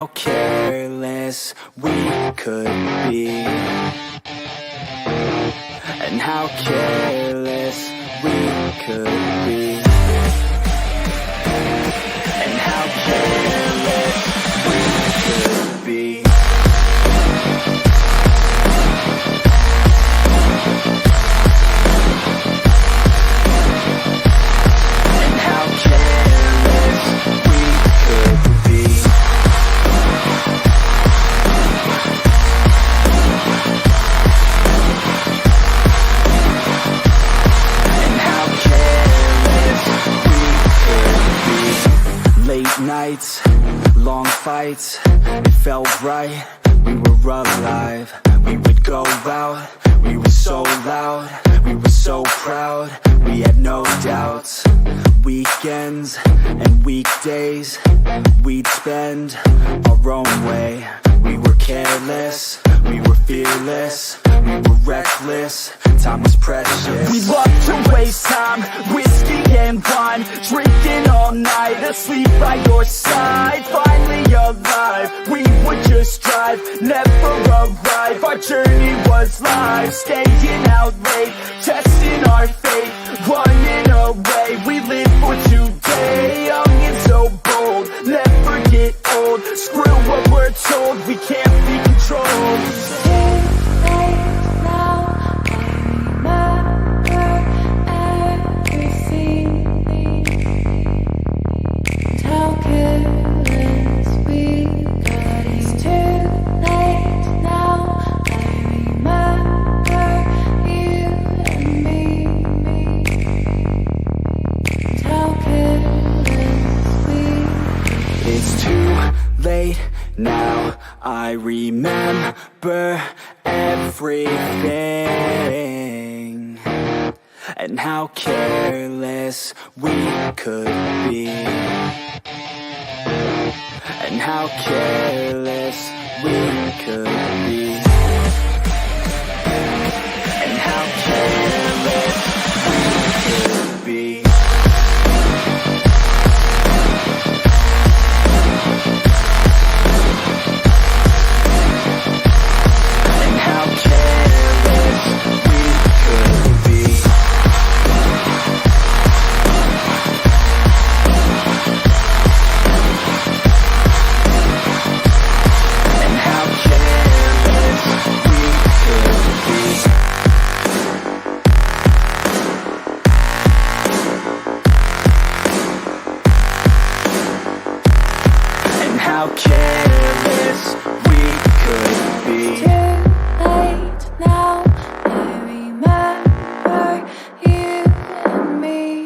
How careless we could be, and how careless we could be, and how careless we could be. And how careless we could be. Late nights, long fights, it felt right, we were alive. We would go out, we were so loud, we were so proud, we had no doubts. Weekends and weekdays, we'd spend our own way. We were careless, we were fearless, we were reckless, time was precious. We loved to waste time, whiskey and wine, drinking all night, asleep by your side. Finally alive, we would just drive, never arrive. Our journey was live, staying out late, testing our fate, running away. We live for today, young and so bold, never get old. Screw what we're told, we can't be controlled. Now I remember everything, and how careless we could be, and how careless we could be, and how careless we could be. How careless we could be. It's too late now, I remember you and me.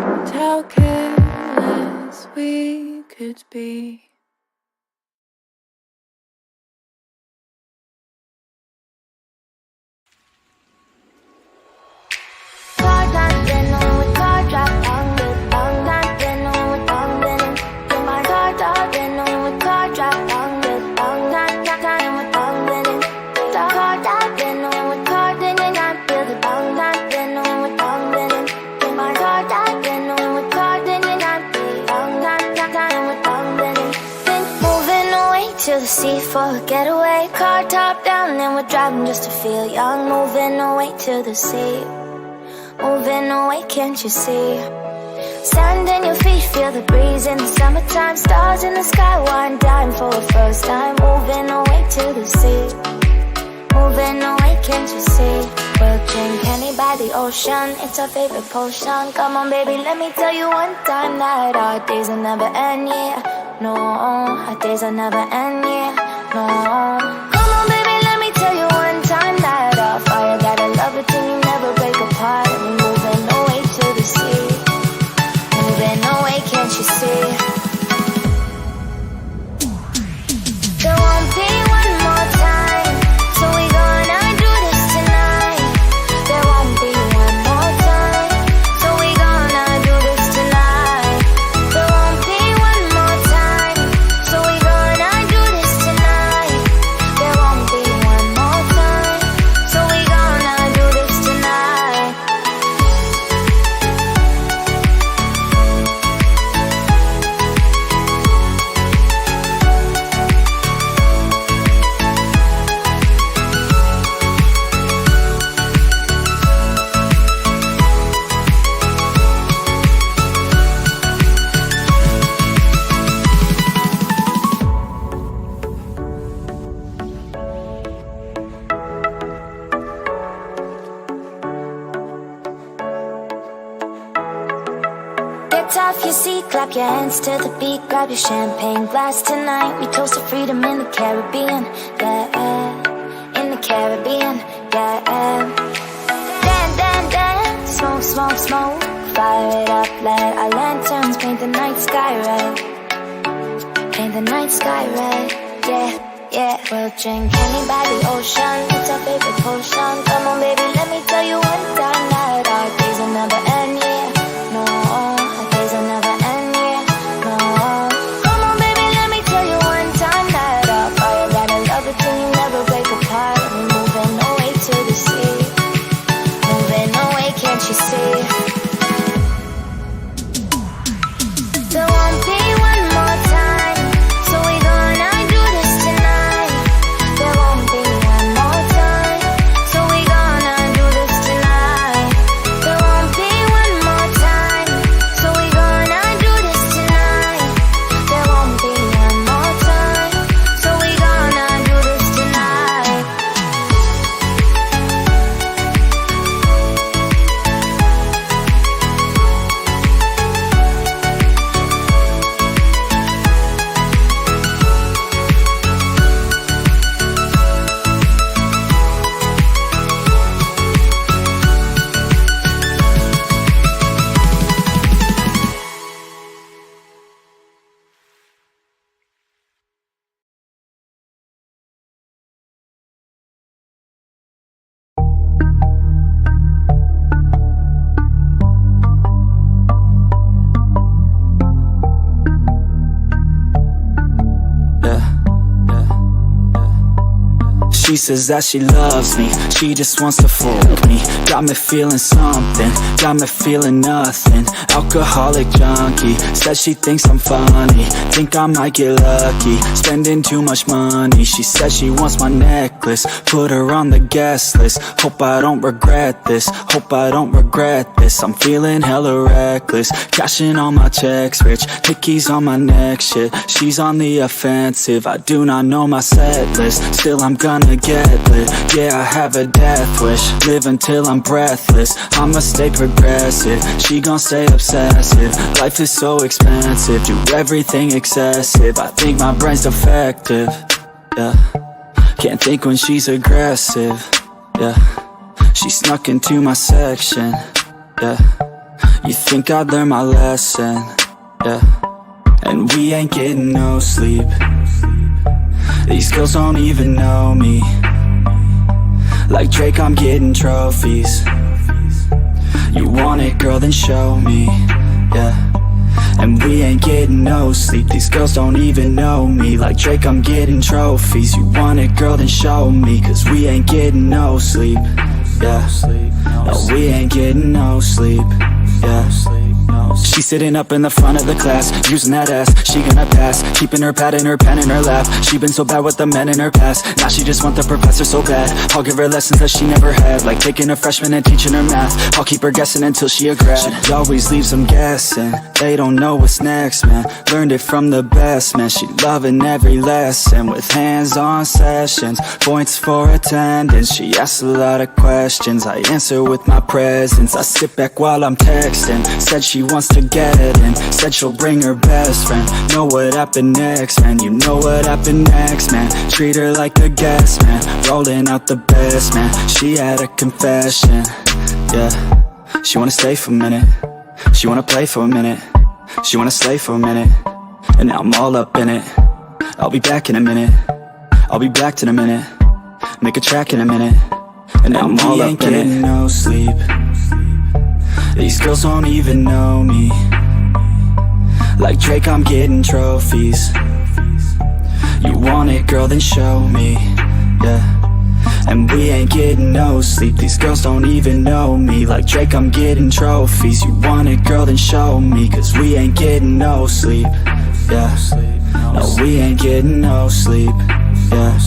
And how careless we could be. To the sea for a getaway, car top down and we're driving just to feel young. Moving away to the sea, moving away, can't you see? Sand in your feet, feel the breeze in the summertime. Stars in the sky, one dime for the first time. Moving away to the sea, moving away, can't you see? We'll drink honey by the ocean, it's our favorite potion. Come on baby, let me tell you one time that our days will never end, yeah. No, our days will never end, yeah. No. Come on baby, let me tell you one time that our fire gotta love it till you never break apart. We're moving away to the sea, moving away, can't you see? There won't be one more time, so we gonna do this tonight. There won't be one more time, so we gonna do this tonight. There won't be one more time, so we gonna do this tonight. Shake your hands to the beat, grab your champagne glass tonight. We toast to freedom in the Caribbean, yeah, in the Caribbean, yeah. Dance, dance, dance, smoke, smoke, smoke. Fire it up, let our lanterns paint the night sky red. Paint the night sky red, yeah. Yeah, we'll drink honey by the ocean. It's our favorite potion. Come on, baby, let me tell you one time that our days will never end, yeah. No, our days will never end, yeah. No. Come on, baby, let me tell you one time that our fire gotta love it till you never break apart. We're moving away to the sea. Moving away, can't you see? There won't be one more time, so we gonna do this tonight. There won't be one more time, so we gonna do this tonight. There won't be one more time, so we gonna do this tonight. There won't be one more time, so we gonna do this tonight. She says that she loves me, she just wants to fuck me. Got me feeling something, got me feeling nothing. Alcoholic junkie, says she thinks I'm funny. Think I might get lucky, spending too much money. She says she wants my necklace, put her on the guest list. Hope I don't regret this, hope I don't regret this. I'm feeling hella reckless, cashing all my checks rich. Hickeys on my neck, shit, she's on the offensive. I do not know my set list, still I'm gonna get lit. Yeah, I have a death wish, live until I'm breathless. I'ma stay progressive, she gon' stay obsessive. Life is so expensive, do everything excessive. I think my brain's defective, yeah. Can't think when she's aggressive, yeah. She snuck into my section, yeah. You think I'd learn my lesson, yeah. And we ain't getting no sleep. These girls don't even know me. Like Drake, I'm getting trophies. You want it, girl, then show me, yeah. And we ain't getting no sleep. These girls don't even know me. Like Drake, I'm getting trophies. You want it, girl, then show me. Cause we ain't getting no sleep, yeah. No, we ain't getting no sleep, yeah. She's sitting up in the front of the class, using that ass, she gonna pass. Keeping her pad and her pen in her lap. She been so bad with the men in her past. Now she just want the professor so bad. I'll give her lessons that she never had, like taking a freshman and teaching her math. I'll keep her guessing until she a grad. She always leaves them guessing, they don't know what's next, man. Learned it from the best, man. She loving every lesson, with hands-on sessions, points for attendance. She asks a lot of questions, I answer with my presence. I sit back while I'm texting, said she wants to get in, said she'll bring her best friend. Know what happened next, man. You know what happened next, man. Treat her like a guest, man. Rolling out the best, man. She had a confession, yeah. She wanna stay for a minute, she wanna play for a minute, she wanna slay for a minute. And now I'm all up in it. I'll be back in a minute, I'll be back in a minute. Make a track in a minute. And now I'm all up in it. No sleep. These girls don't even know me. Like Drake, I'm getting trophies. You want it, girl, then show me, yeah. And we ain't getting no sleep. These girls don't even know me. Like Drake, I'm getting trophies. You want it, girl, then show me. Cause we ain't getting no sleep, yeah. No, we ain't getting no sleep, yeah.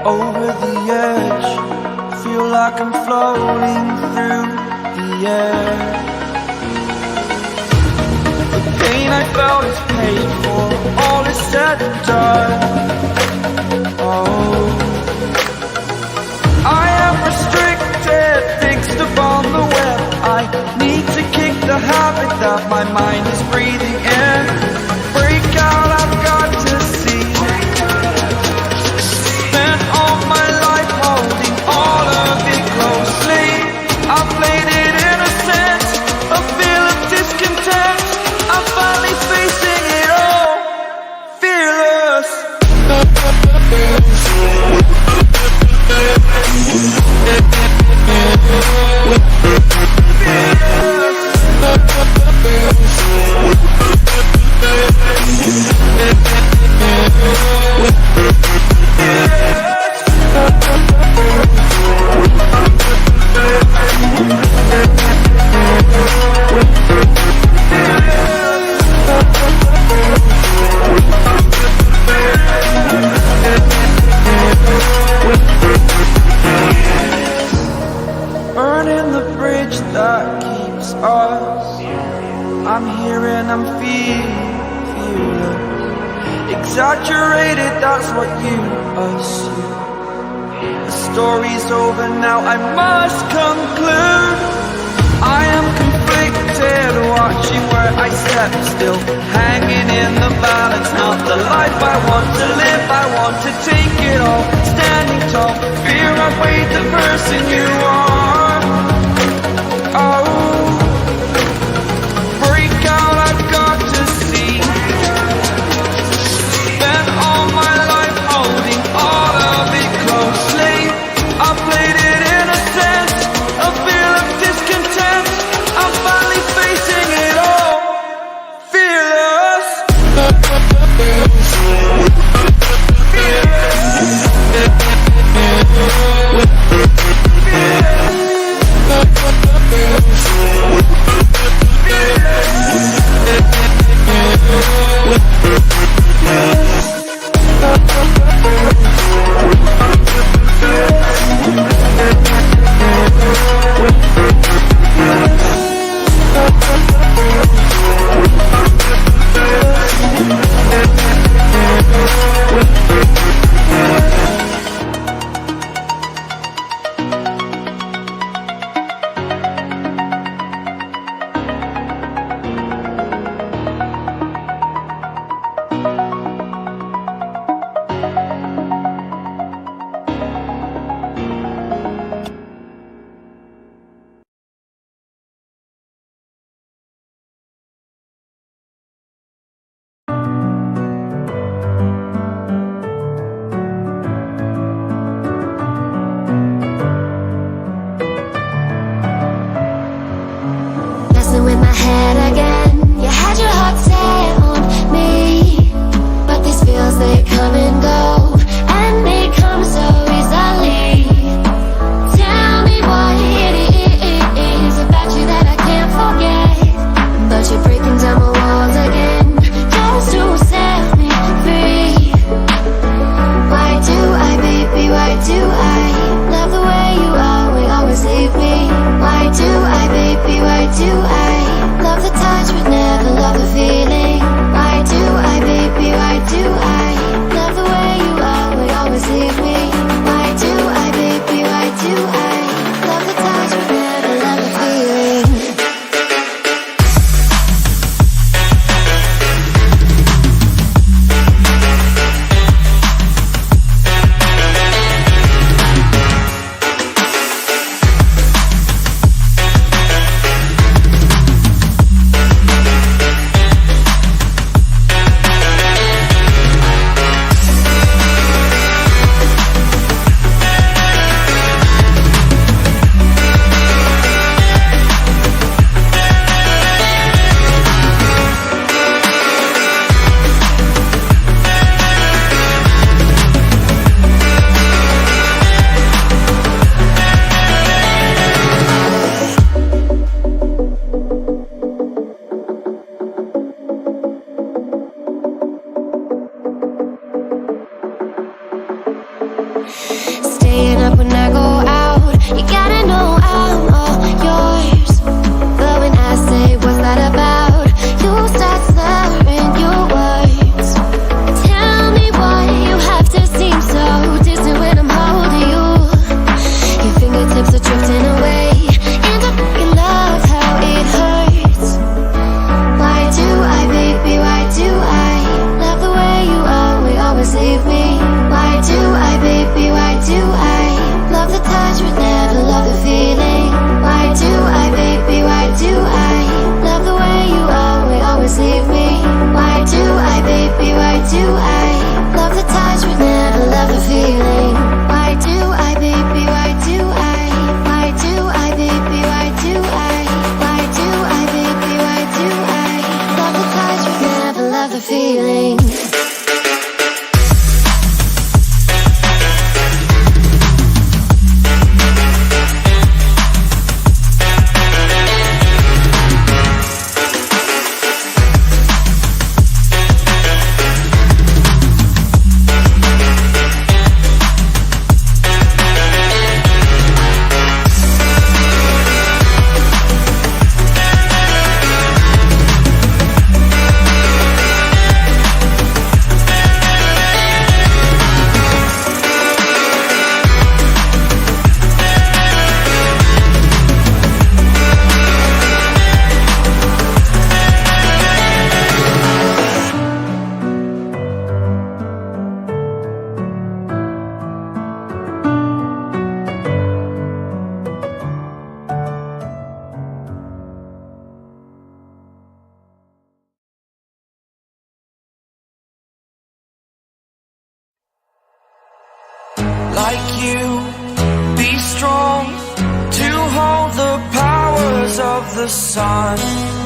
Over the edge, feel like I'm floating through the air. The pain I felt is paid for, all is said and done. Oh, I am restricted, fixed upon the web. I need to kick the habit that my mind is breathing in. Break out, I've got to see. Spent all my life holding all of it closely. I played it innocent, a feel of discontent. I'm finally facing it all, fearless. Burning the bridge that keeps us. I'm here and I'm feeling exaggerated, that's what you assume. The story's over now, I must conclude. I am conflicted, watching where I step still, hanging in the balance. Not the life I want to live, I want to take it all. Standing tall, fear I've weighed the person you are. Oh, break out, I've got to see. Spent all my life holding all of it closely. I played it innocent, a feel of discontent. I'm finally facing it all, fearless. Fearless. like you. Be strong to hold the powers of the sun.